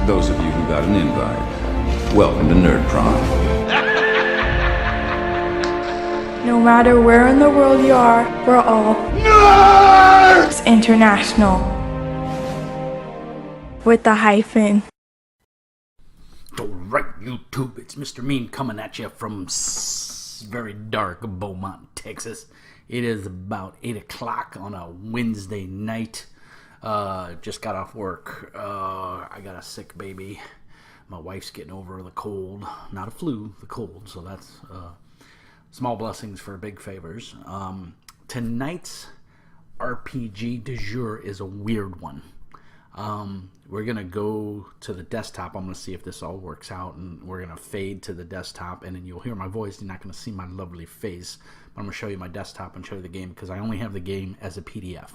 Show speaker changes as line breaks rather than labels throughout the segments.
Those of you who got an invite, welcome to Nerd Prom.
No matter where in the world you are, we're all Nerds International. With the hyphen.
Alright, YouTube, it's Mr. Mean coming at you from very dark Beaumont, Texas. It is about 8 o'clock on a Wednesday night. Just got off work. I got a sick baby. My wife's getting over the cold. Not a flu, the cold. So that's small blessings for big favors. Tonight's RPG du jour is a weird one. We're going to go to the desktop. I'm going to see if this all works out, and we're going to fade to the desktop, and then you'll hear my voice. You're not going to see my lovely face, but I'm going to show you my desktop and show you the game because I only have the game as a PDF.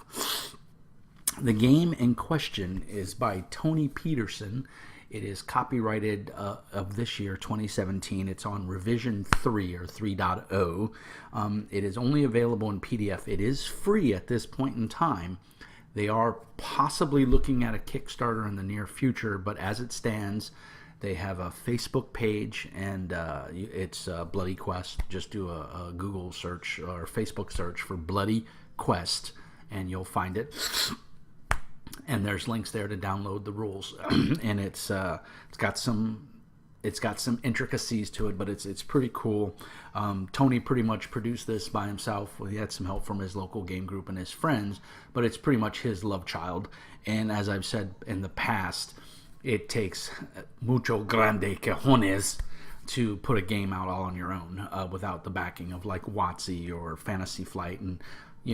The game in question is by Tony Peterson. It is copyrighted of this year, 2017. It's on revision 3 or 3.0. It is only available in PDF. It is free at this point in time. They are possibly looking at a Kickstarter in the near future, but as it stands, they have a Facebook page, and it's Bloody Quest. Just do a Google search or Facebook search for Bloody Quest, and you'll find it. And there's links there to download the rules, and it's got some intricacies to it, but it's pretty cool. Tony pretty much produced this by himself. He had some help from his local game group and his friends, but it's pretty much his love child. And as I've said in the past, it takes mucho grande cojones to put a game out all on your own without the backing of like WotC or Fantasy Flight and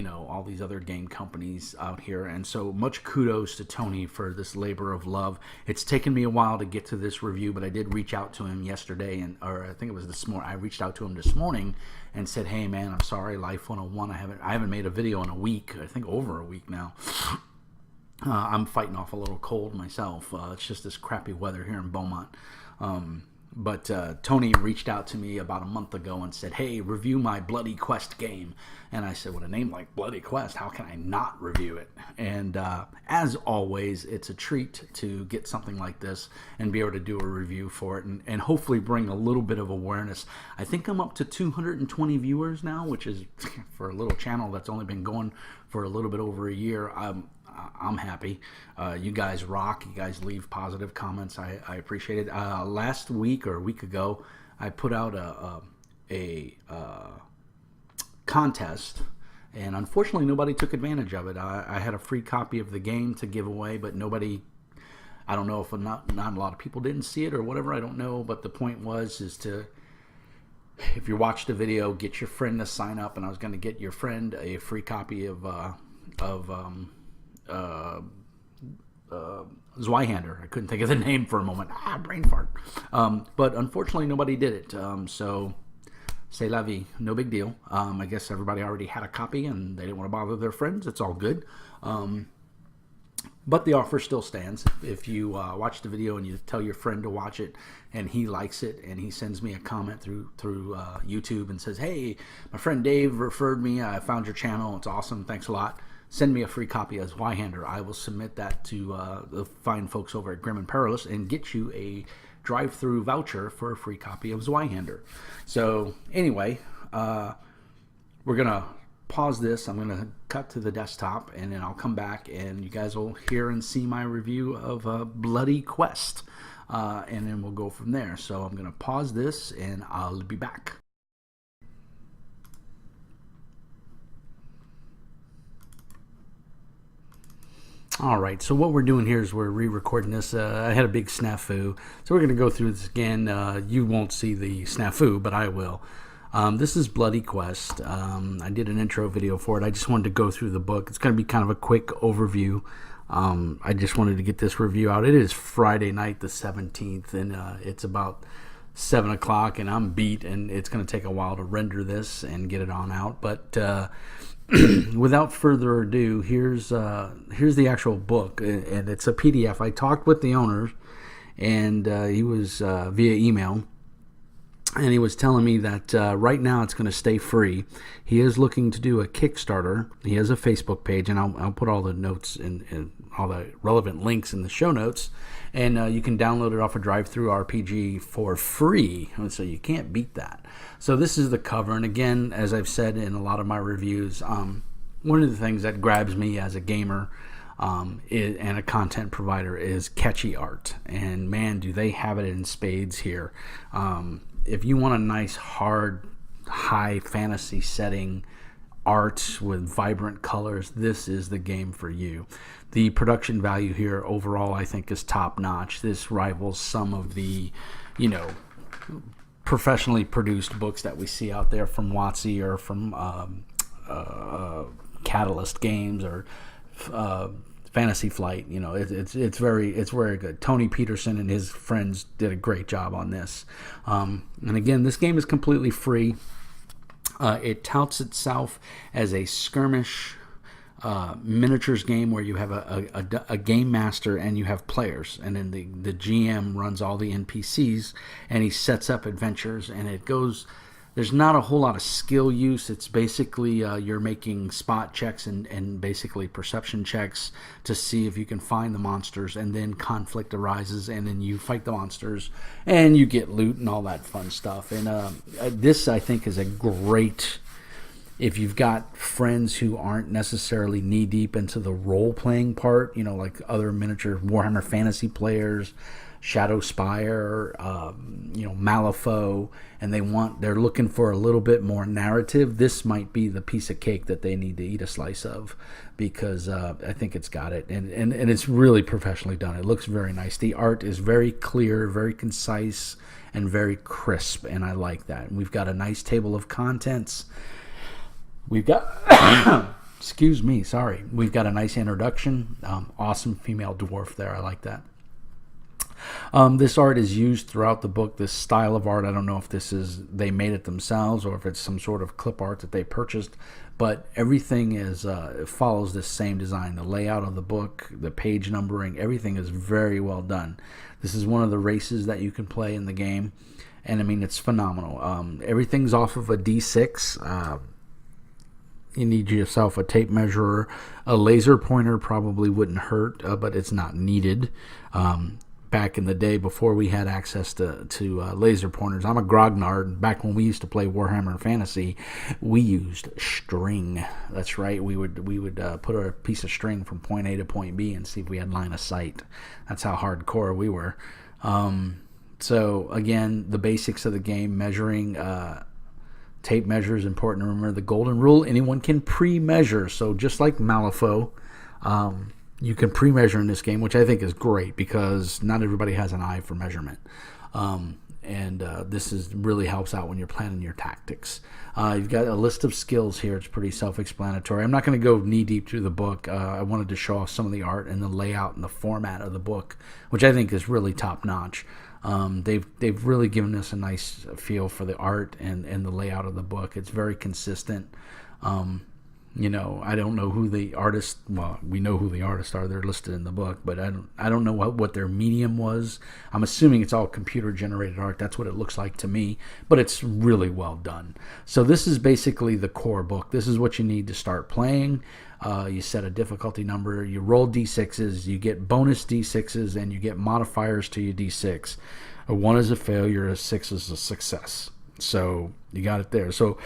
all these other game companies out here. And so much kudos to Tony for this labor of love. It's taken me a while to get to this review, but I did reach out to him yesterday, or I think it was this morning. I reached out to him this morning and said, hey man, I'm sorry, Life 101, I haven't made a video in a week. I think over a week now. I'm fighting off a little cold myself. It's just this crappy weather here in Beaumont. But Tony reached out to me about a month ago and said, hey, review my Bloody Quest game. And I said, with a name like Bloody Quest, how can I not review it? And as always, it's a treat to get something like this and be able to do a review for it and hopefully bring a little bit of awareness. I think I'm up to 220 viewers now, which is, for a little channel that's only been going for a little bit over a year, I'm happy. You guys rock. You guys leave positive comments. I appreciate it. Last week or a week ago, I put out a contest, and unfortunately nobody took advantage of it. I had a free copy of the game to give away, but nobody, I don't know if not a lot of people didn't see it or whatever, I don't know, but the point is to, if you watch the video, get your friend to sign up, and I was going to get your friend a free copy of Zweihander. I couldn't think of the name for a moment. Brain fart. But unfortunately nobody did it. So c'est la vie. No big deal. I guess everybody already had a copy and they didn't want to bother their friends. It's all good. But the offer still stands. If you watch the video and you tell your friend to watch it and he likes it and he sends me a comment through YouTube and says, hey, my friend Dave referred me. I found your channel. It's awesome. Thanks a lot. Send me a free copy of Zweihander. I will submit that to the fine folks over at Grim and Perilous and get you a drive-through voucher for a free copy of Zweihander. So anyway, we're going to pause this. I'm going to cut to the desktop, and then I'll come back, and you guys will hear and see my review of Bloody Quest, and then we'll go from there. So I'm going to pause this, and I'll be back. Alright, so what we're doing here is we're re-recording this. I had a big snafu, so we're going to go through this again. You won't see the snafu, but I will. This is Bloody Quest. I did an intro video for it. I just wanted to go through the book. It's going to be kind of a quick overview. I just wanted to get this review out. It is Friday night the 17th, and it's about 7 o'clock, and I'm beat, and it's going to take a while to render this and get it on out. But without further ado, here's the actual book, and it's a PDF. I talked with the owner, and he was via email, and he was telling me that right now it's going to stay free. He is looking to do a Kickstarter. He has a Facebook page, and I'll put all the notes and all the relevant links in the show notes. And you can download it off of DriveThruRPG for free, so you can't beat that. So this is the cover, and again, as I've said in a lot of my reviews, one of the things that grabs me as a gamer and a content provider is catchy art. And man, do they have it in spades here. If you want a nice, hard, high fantasy setting art with vibrant colors, this is the game for you. The production value here overall, I think, is top notch. This rivals some of the, professionally produced books that we see out there from WotC or from Catalyst Games or Fantasy Flight. It's very good. Tony Peterson and his friends did a great job on this. And again, this game is completely free. It touts itself as a skirmish miniatures game where you have a game master and you have players, and then the GM runs all the NPCs and he sets up adventures, and it goes. There's not a whole lot of skill use. It's basically you're making spot checks and basically perception checks to see if you can find the monsters, and then conflict arises, and then you fight the monsters, and you get loot and all that fun stuff. And this, I think, is a great, if you've got friends who aren't necessarily knee-deep into the role-playing part, like other miniature Warhammer Fantasy players, Shadow Spire, Malifaux, and they're looking for a little bit more narrative. This might be the piece of cake that they need to eat a slice of, because I think it's got it, and it's really professionally done. It looks very nice. The art is very clear, very concise, and very crisp, and I like that. And we've got a nice table of contents. We've got excuse me, sorry. We've got a nice introduction. Awesome female dwarf there. I like that. This art is used throughout the book, this style of art. I don't know if they made it themselves or if it's some sort of clip art that they purchased, but everything it follows this same design. The layout of the book, the page numbering, everything is very well done. This is one of the races that you can play in the game, and I mean, it's phenomenal. Everything's off of a D6. You need yourself a tape measure. A laser pointer probably wouldn't hurt, but it's not needed. Back in the day, before we had access to laser pointers, I'm a grognard. Back when we used to play Warhammer Fantasy, we used string. That's right. We would put a piece of string from point A to point B and see if we had line of sight. That's how hardcore we were. So again, the basics of the game, measuring. Tape measure is important to remember. The golden rule: anyone can pre-measure. So just like Malifaux, you can pre-measure in this game, which I think is great because not everybody has an eye for measurement. And this really helps out when you're planning your tactics. You've got a list of skills here. It's pretty self-explanatory. I'm not going to go knee-deep through the book. I wanted to show off some of the art and the layout and the format of the book, which I think is really top-notch. They've really given us a nice feel for the art and the layout of the book. It's very consistent. I don't know who the artist. Well, we know who the artists are. They're listed in the book, but I don't know what their medium was. I'm assuming it's all computer generated art. That's what it looks like to me. But it's really well done. So this is basically the core book. This is what you need to start playing. You set a difficulty number. You roll D6s. You get bonus D6s, and you get modifiers to your D6. A 1 is a failure. A 6 is a success. So you got it there. So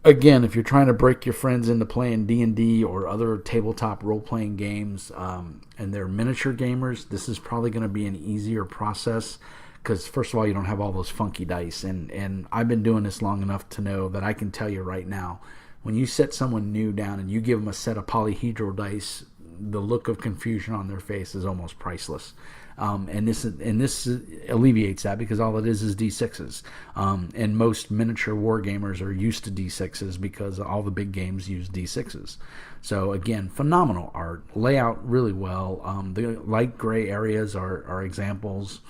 again, if you're trying to break your friends into playing D&D or other tabletop role-playing games, and they're miniature gamers, this is probably going to be an easier process because, first of all, you don't have all those funky dice. And I've been doing this long enough to know that I can tell you right now, when you set someone new down and you give them a set of polyhedral dice, the look of confusion on their face is almost priceless. And this alleviates that because all it is D6s. And most miniature war gamers are used to D6s because all the big games use D6s. So again, phenomenal art, layout really well. The light gray areas are examples.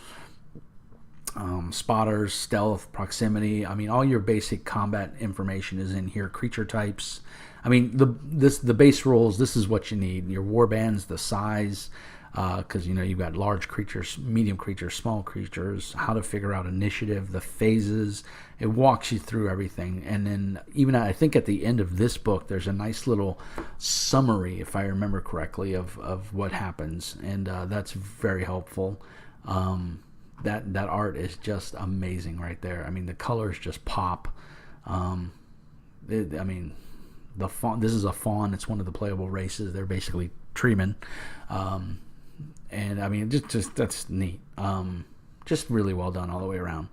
Spotters, stealth, proximity. I mean, all your basic combat information is in here. Creature types. I mean, the base rules. This is what you need. Your war bands, the size. because you've got large creatures, medium creatures, small creatures, how to figure out initiative, the phases. It walks you through everything. And then even I think at the end of this book, there's a nice little summary, if I remember correctly, of what happens, and that's very helpful. That art is just amazing right there. I mean, the colors just pop. The fawn. This is a fawn. It's one of the playable races. They're basically treemen. And I mean, just that's neat. Just really well done all the way around.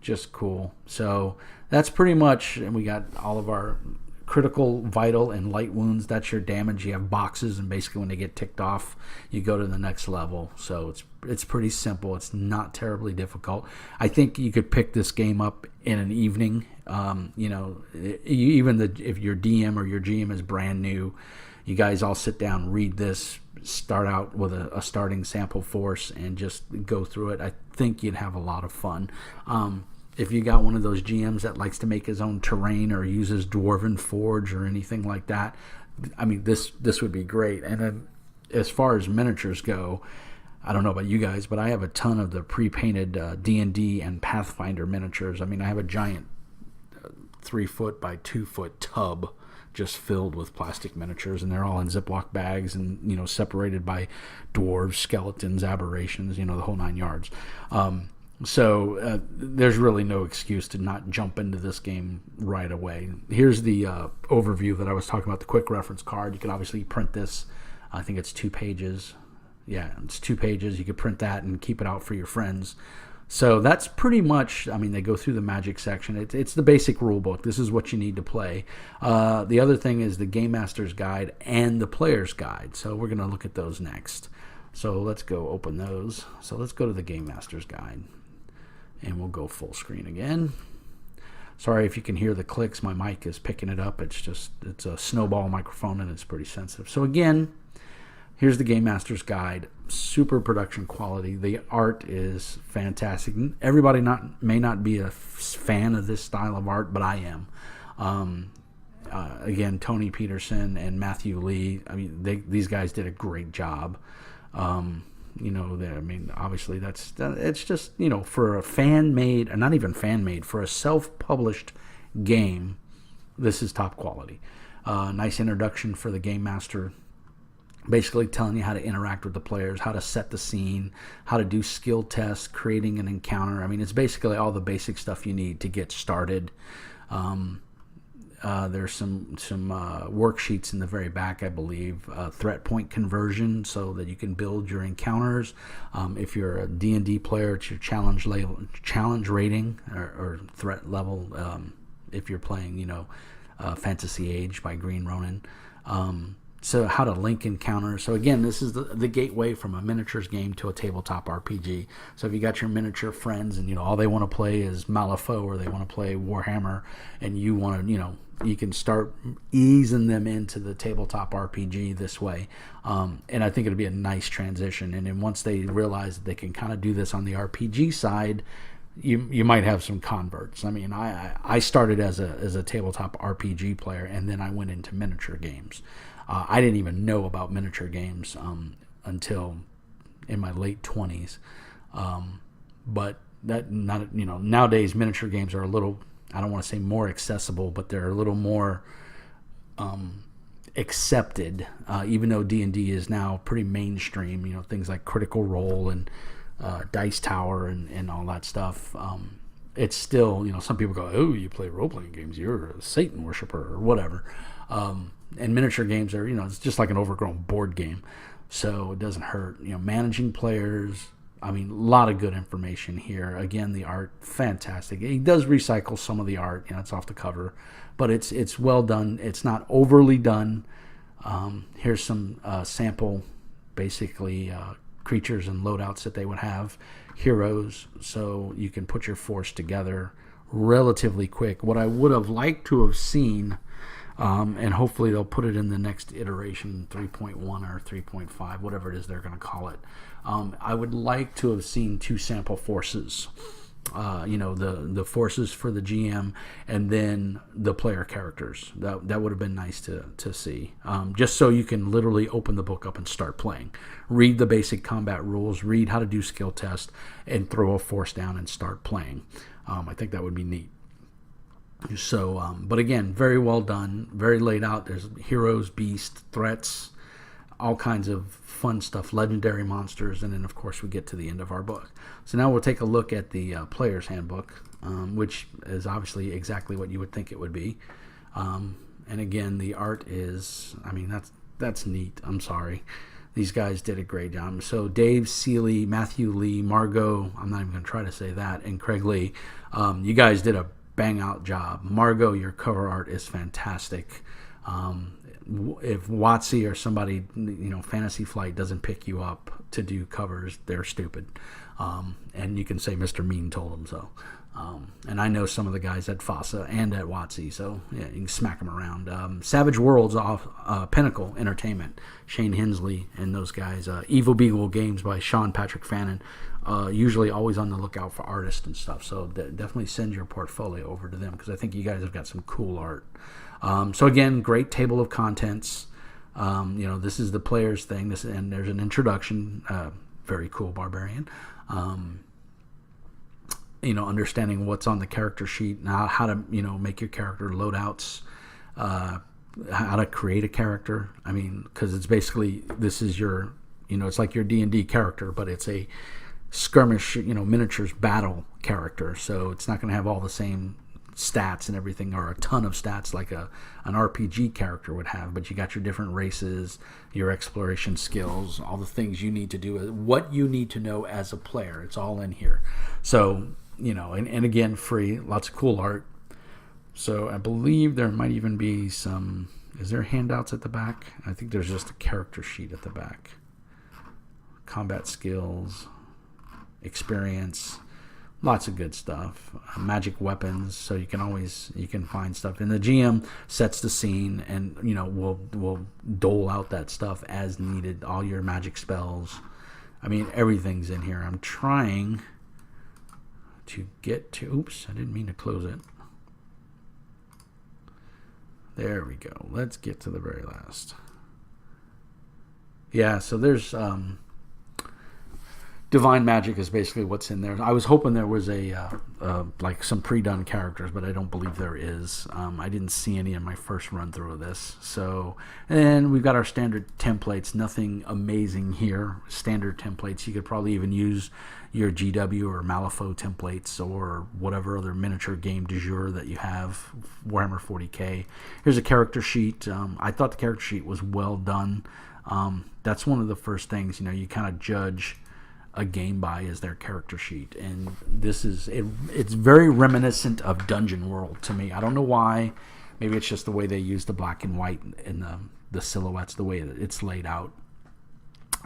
Just cool. So that's pretty much, and we got all of our critical, vital, and light wounds. That's your damage. You have boxes, and basically when they get ticked off, you go to the next level. So it's pretty simple. It's not terribly difficult. I think you could pick this game up in an evening. If your DM or your GM is brand new, you guys all sit down, read this, start out with a starting sample force, and just go through it. I think you'd have a lot of fun. If you got one of those GMs that likes to make his own terrain or uses Dwarven Forge or anything like that, I mean, this would be great. And then as far as miniatures go, I don't know about you guys, but I have a ton of the pre-painted D&D and Pathfinder miniatures. I mean, I have a giant 3-foot by 2-foot tub just filled with plastic miniatures, and they're all in Ziploc bags and, separated by dwarves, skeletons, aberrations, the whole 9 yards. So there's really no excuse to not jump into this game right away. Here's the overview that I was talking about, the quick reference card. You can obviously print this. I think it's 2 pages. Yeah, it's 2 pages. You could print that and keep it out for your friends. So that's pretty much, they go through the magic section. It's the basic rule book. This is what you need to play. The other thing is the Game Master's Guide and the Player's Guide. So we're going to look at those next. So let's go open those. So let's go to the Game Master's Guide. And we'll go full screen again. Sorry if you can hear the clicks. My mic is picking it up. It's a snowball microphone, and it's pretty sensitive. So again, here's the Game Master's Guide. Super production quality. The art is fantastic. Everybody may not be a fan of this style of art, but I am. Again, Tony Peterson and Matthew Lee. These guys did a great job. Obviously it's just, for a fan-made, or not even fan-made, for a self-published game, this is top quality. Nice introduction for the Game Master, basically telling you how to interact with the players, how to set the scene, how to do skill tests, creating an encounter. It's basically all the basic stuff you need to get started. There's some worksheets in the very back, I believe. Threat point conversion, so that you can build your encounters. If you're a D&D player, it's your challenge rating or threat level. If you're playing, Fantasy Age by Green Ronin. So how to link encounters. So again, this is the gateway from a miniatures game to a tabletop RPG. So if you got your miniature friends and all they want to play is Malifaux, or they want to play Warhammer, and you want to, you can start easing them into the tabletop RPG this way. And I think it'll be a nice transition. And then once they realize that they can kind of do this on the RPG side, you might have some converts. I started as a tabletop RPG player, and then I went into miniature games. I didn't even know about miniature games until in my late 20s. But that nowadays miniature games are a little, I don't want to say more accessible, but they're a little more accepted. Even though D&D is now pretty mainstream, things like Critical Role and Dice Tower and all that stuff. It's still, some people go, oh, you play role-playing games, you're a Satan worshiper or whatever. And miniature games are, it's just like an overgrown board game, so it doesn't hurt. Managing players, a lot of good information here. Again, the art, fantastic. He does recycle some of the art, it's off the cover, but it's well done. It's not overly done. Here's some sample, basically, creatures and loadouts that they would have, heroes, so you can put your force together relatively quick. What I would have liked to have seen, and hopefully they'll put it in the next iteration, 3.1 or 3.5, whatever it is they're going to call it. I would like to have seen 2 sample forces. the forces for the GM, and then the player characters. That would have been nice to see, just so you can literally open the book up and start playing. Read the basic combat rules, read how to do skill tests, and throw a force down and start playing. I think that would be neat. So, but again, very well done, very laid out. There's heroes, beasts, threats, all kinds of fun stuff, legendary monsters, and then of course we get to the end of our book. So now we'll take a look at the player's handbook, which is obviously exactly what you would think it would be. And again, the art is, that's neat. I'm sorry. These guys did a great job. So Dave Seeley, Matthew Lee, Margot, I'm not even going to try to say that, and Craig Lee, you guys did a bang out job. Margot, your cover art is fantastic. If WotC or somebody, Fantasy Flight doesn't pick you up to do covers, they're stupid. And you can say Mr. Mean told them so. And I know some of the guys at FASA and at WotC, so yeah, you can smack them around. Savage Worlds off Pinnacle Entertainment, Shane Hensley and those guys. Evil Beagle Games by Sean Patrick Fannin. Usually always on the lookout for artists and stuff, so definitely send your portfolio over to them, because I think you guys have got some cool art. So again, great table of contents. This is the player's thing. And there's an introduction. Very cool, Barbarian. Understanding what's on the character sheet, and how to make your character loadouts, how to create a character. Because it's basically, this is your, it's like your D&D character, but it's a skirmish, miniatures battle character. So it's not going to have all the same stats and everything, or a ton of stats like an RPG character would have, but you got your different races, your exploration skills, all the things you need to do, what you need to know as a player. It's all in here. So, and again, free, lots of cool art. So I believe there might even be some, is there handouts at the back? I think there's just a character sheet at the back. Combat skills, experience, lots of good stuff. Magic weapons, so you can find stuff. And the GM sets the scene, and will dole out that stuff as needed. All your magic spells. Everything's in here. I'm trying to get to. Oops, I didn't mean to close it. There we go. Let's get to the very last. Yeah, so there's Divine Magic is basically what's in there. I was hoping there was like some pre-done characters, but I don't believe there is. I didn't see any in my first run through of this. So, and we've got our standard templates. Nothing amazing here. Standard templates. You could probably even use your GW or Malifaux templates, or whatever other miniature game du jour that you have. Warhammer 40K. Here's a character sheet. I thought the character sheet was well done. That's one of the first things you kind of judge a game by, is their character sheet, and this is it's very reminiscent of Dungeon World to me. I don't know why. Maybe it's just the way they use the black and white in the silhouettes, the way that it's laid out.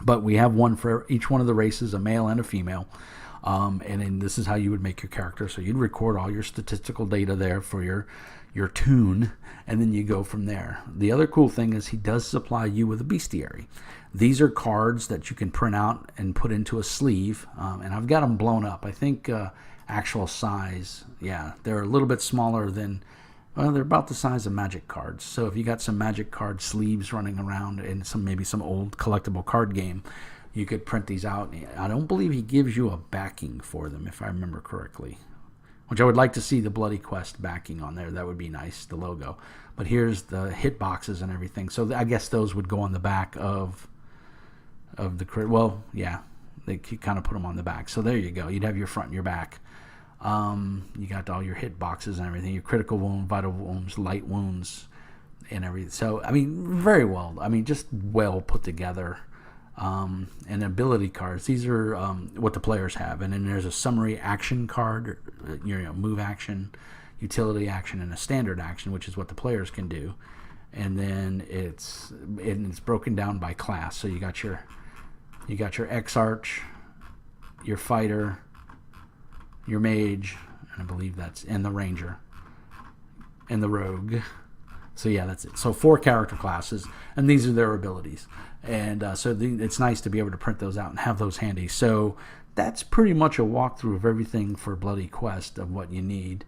But we have one for each one of the races, a male and a female, and then this is how you would make your character. So you'd record all your statistical data there for your tune, and then you go from there. The other cool thing is he does supply you with a bestiary. These are cards that you can print out and put into a sleeve, and I've got them blown up. I think actual size, yeah, they're a little bit smaller than, they're about the size of Magic cards. So if you got some Magic card sleeves running around in maybe some old collectible card game, you could print these out. I don't believe he gives you a backing for them, if I remember correctly, which I would like to see the Bloody Quest backing on there. That would be nice, the logo. But here's the hit boxes and everything. So I guess those would go on the back of the crit. Well, yeah, they kind of put them on the back. So there you go. You'd have your front and your back. You got all your hit boxes and everything. Your critical wound, vital wounds, light wounds, and everything. So very well. Just well put together. And ability cards. These are what the players have, and then there's a summary action card, move action, utility action, and a standard action, which is what the players can do. And then it's broken down by class. So you got your X-Arch, your fighter, your mage, and I believe and the ranger, and the rogue. So yeah, that's it. So 4 character classes, and these are their abilities. And so it's nice to be able to print those out and have those handy. So that's pretty much a walkthrough of everything for Bloody Quest of what you need.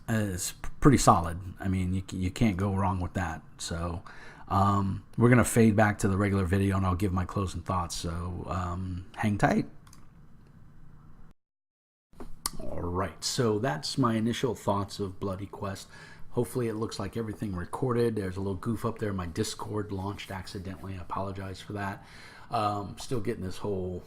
It's pretty solid. I mean, you can't go wrong with that. So we're going to fade back to the regular video, and I'll give my closing thoughts. So hang tight. All right, so that's my initial thoughts of Bloody Quest. Hopefully it looks like everything recorded. There's a little goof up there. My Discord launched accidentally. I apologize for that. Still getting this whole,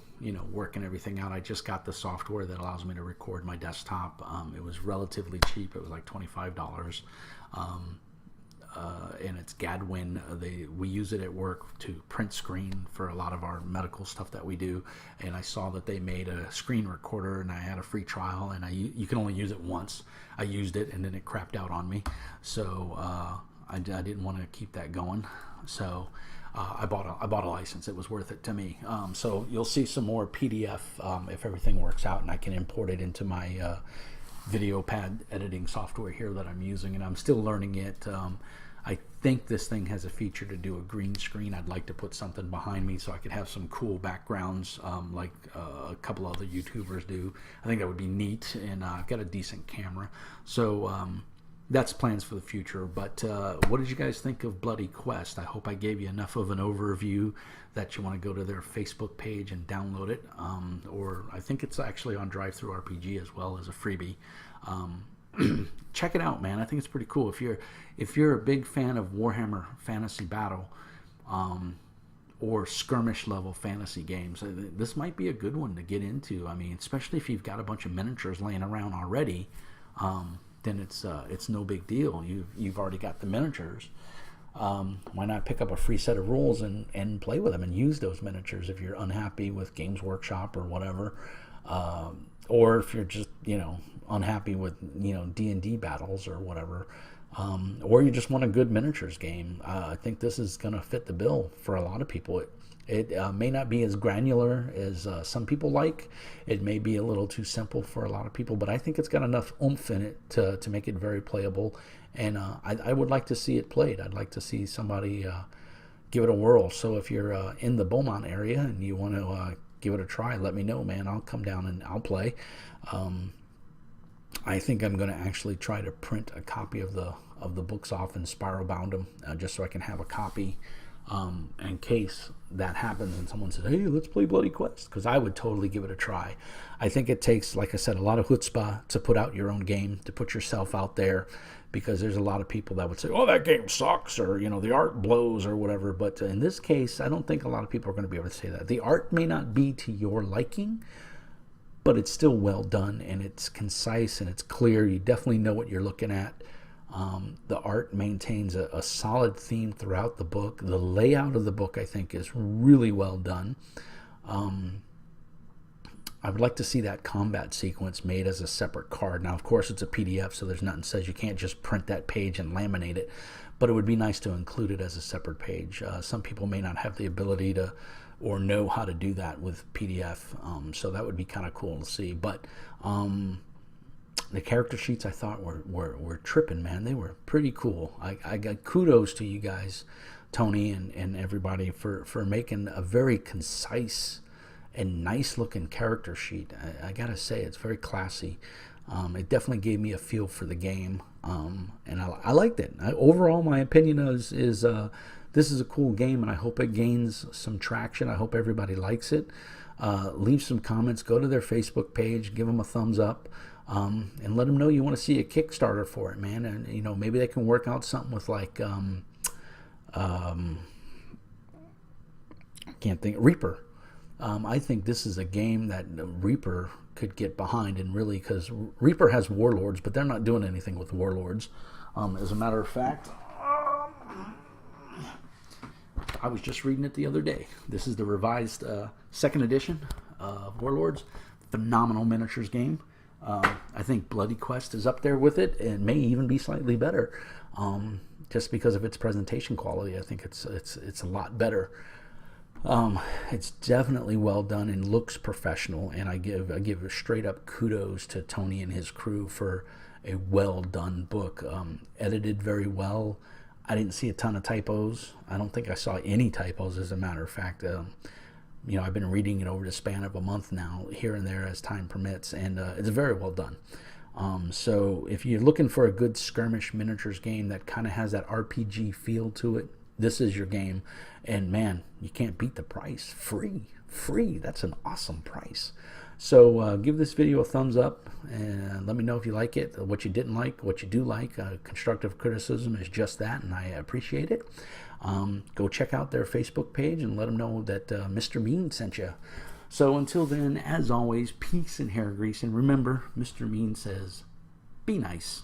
working everything out. I just got the software that allows me to record my desktop. It was relatively cheap. It was like $25. And it's Gadwin. We use it at work to print screen for a lot of our medical stuff that we do. And I saw that they made a screen recorder, and I had a free trial, and you can only use it once. I used it, and then it crapped out on me. So I didn't want to keep that going. So I bought a license. It was worth it to me. So you'll see some more PDF if everything works out, and I can import it into my video pad editing software here that I'm using, and I'm still learning it. I think this thing has a feature to do a green screen. I'd like to put something behind me so I could have some cool backgrounds like a couple other YouTubers do. I think that would be neat, and I've got a decent camera. So that's plans for the future. But what did you guys think of Bloody Quest? I hope I gave you enough of an overview that you want to go to their Facebook page and download it. Or I think it's actually on Drive-Thru RPG as well as a freebie. Check it out, man. I think it's pretty cool. If you're a big fan of Warhammer Fantasy Battle or skirmish level fantasy games, this might be a good one to get into. I mean, especially if you've got a bunch of miniatures laying around already, then it's no big deal. You've already got the miniatures. Why not pick up a free set of rules and play with them and use those miniatures if you're unhappy with Games Workshop or whatever, or if you're just unhappy with D&D battles or whatever, or you just want a good miniatures game. I think this is going to fit the bill for a lot of people. It may not be as granular as some people like. It may be a little too simple for a lot of people, but I think it's got enough oomph in it to make it very playable. And I would like to see it played. I'd like to see somebody give it a whirl. So if you're in the Beaumont area and you want to give it a try, let me know, man. I'll come down and I'll play. I think I'm going to actually try to print a copy of the books off and spiral bound them just so I can have a copy in case that happens and someone says, hey, let's play Bloody Quest, because I would totally give it a try. I think it takes, like I said, a lot of chutzpah to put out your own game, to put yourself out there, because there's a lot of people that would say, oh, that game sucks, or the art blows or whatever. But in this case, I don't think a lot of people are going to be able to say that. The art may not be to your liking, but it's still well done, and it's concise and it's clear. You definitely know what you're looking at. The art maintains a solid theme throughout the book. The layout of the book, I think, is really well done. I would like to see that combat sequence made as a separate card. Now, of course, it's a PDF, so there's nothing that says you can't just print that page and laminate it, but it would be nice to include it as a separate page. Some people may not have the ability to or know how to do that with PDF, so that would be kind of cool to see. But the character sheets I thought were tripping, man. They were pretty cool. I got kudos to you guys, Tony and everybody, for making a very concise and nice looking character sheet. I gotta say, it's very classy. It definitely gave me a feel for the game, and I liked it. Overall, my opinion is this is a cool game, and I hope it gains some traction. I hope everybody likes it. Leave some comments, go to their Facebook page, give them a thumbs up, and let them know you want to see a Kickstarter for it, man. And maybe they can work out something with like I can't think, Reaper. I think this is a game that Reaper could get behind, and really, because Reaper has warlords, but they're not doing anything with warlords. As a matter of fact, I was just reading it the other day. This is the revised second edition of Warlords. Phenomenal miniatures game. I think Bloody Quest is up there with it, and may even be slightly better, just because of its presentation quality. I think it's a lot better. It's definitely well done and looks professional, and I give straight up kudos to Tony and his crew for a well done book. Edited very well. I didn't see a ton of typos. I don't think I saw any typos, as a matter of fact. I've been reading it over the span of a month now, here and there as time permits, and it's very well done. So if you're looking for a good skirmish miniatures game that kind of has that RPG feel to it, this is your game. And man, you can't beat the price. Free. That's an awesome price. So give this video a thumbs up and let me know if you like it, what you didn't like, what you do like. Constructive criticism is just that, and I appreciate it. Go check out their Facebook page and let them know that Mr. Mean sent you. So until then, as always, peace and hair grease. And remember, Mr. Mean says, be nice.